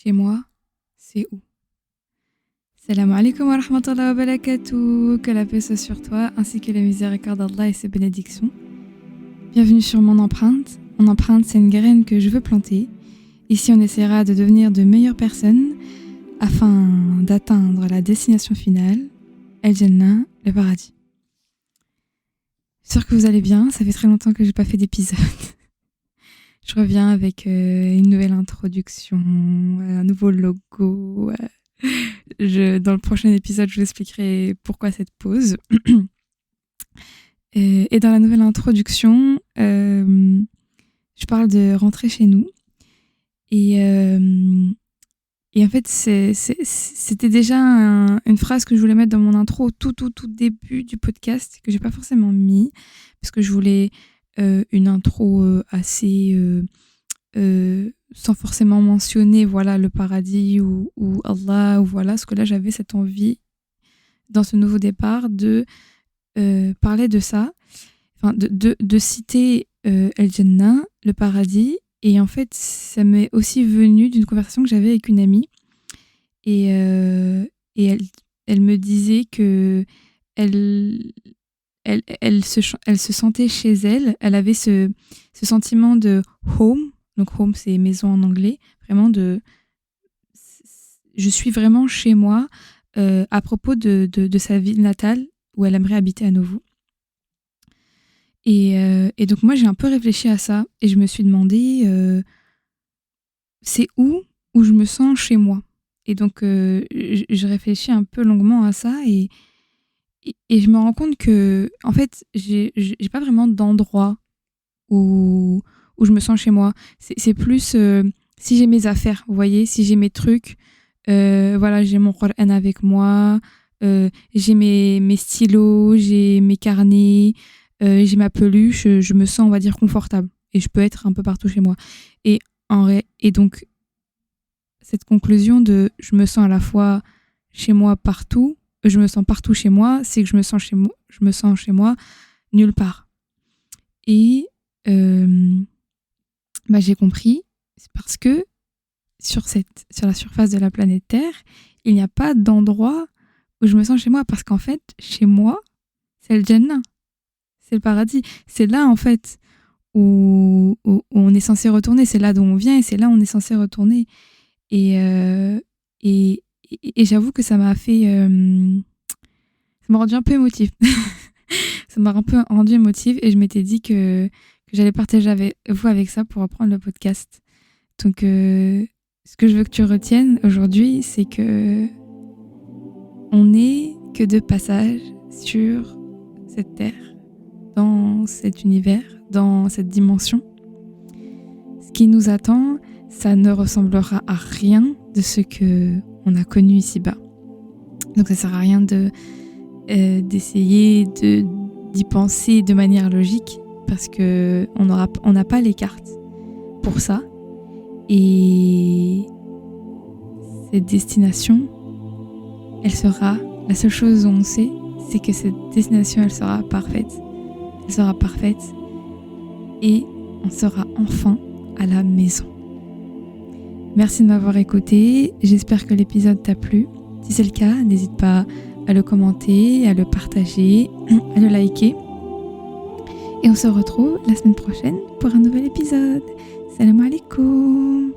Chez moi, c'est où? Salam alaikum wa rahmatullahi wa barakatuh. Que la paix soit sur toi, ainsi que la miséricorde d'Allah et ses bénédictions. Bienvenue sur mon empreinte. Mon empreinte, c'est une graine que je veux planter. Ici, on essaiera de devenir de meilleures personnes afin d'atteindre la destination finale, El Jannah, le paradis. J'espère que vous allez bien. Ça fait très longtemps que j'ai pas fait d'épisode. Je reviens avec une nouvelle introduction, un nouveau logo. Dans le prochain épisode, je vous expliquerai pourquoi cette pause. Et dans la nouvelle introduction, je parle de rentrer chez nous. Et en fait, c'était déjà une phrase que je voulais mettre dans mon intro au tout début du podcast, que j'ai pas forcément mis, parce que je voulais une intro assez... sans forcément mentionner voilà, le paradis ou Allah, ou voilà, parce que là, j'avais cette envie, dans ce nouveau départ, de parler de ça, enfin, de citer El Jannah, le paradis. Et en fait, ça m'est aussi venu d'une conversation que j'avais avec une amie. Et elle me disait que elle se sentait chez elle. Elle avait ce sentiment de home. Donc home, c'est maison en anglais. Vraiment je suis vraiment chez moi à propos de sa ville natale où elle aimerait habiter à nouveau. Et donc moi, j'ai un peu réfléchi à ça et je me suis demandé c'est où je me sens chez moi. Et donc je réfléchis un peu longuement à ça et je me rends compte que en fait, j'ai pas vraiment d'endroit où je me sens chez moi. C'est plus si j'ai mes affaires, vous voyez, si j'ai mes trucs, voilà, j'ai mon Coran avec moi, j'ai mes stylos, j'ai mes carnets, j'ai ma peluche, je me sens, on va dire, confortable. Et je peux être un peu partout chez moi. Et donc, cette conclusion de je me sens à la fois chez moi partout, je me sens partout chez moi, c'est que je me sens chez moi nulle part. Et j'ai compris, c'est parce que sur la surface de la planète Terre, il n'y a pas d'endroit où je me sens chez moi, parce qu'en fait, chez moi, c'est le Jannah, c'est le paradis. C'est là, en fait, où on est censé retourner. C'est là d'où on vient et c'est là où on est censé retourner. Et j'avoue que ça m'a fait... ça m'a rendu un peu émotive. Ça m'a un peu rendu émotive et je m'étais dit que j'allais partager avec vous avec ça pour reprendre le podcast. Donc, ce que je veux que tu retiennes aujourd'hui, c'est que on n'est que de passage sur cette terre, dans cet univers, dans cette dimension. Ce qui nous attend, ça ne ressemblera à rien de ce que on a connu ici-bas. Donc ça sert à rien d'essayer d'y penser de manière logique, parce que on n'a pas les cartes pour ça. Et cette destination, elle sera, la seule chose dont on sait, c'est que cette destination, elle sera parfaite. Elle sera parfaite et on sera enfin à la maison. Merci de m'avoir écouté. J'espère que l'épisode t'a plu. Si c'est le cas, n'hésite pas à le commenter, à le partager, à le liker. Et on se retrouve la semaine prochaine pour un nouvel épisode. Salam alaikum.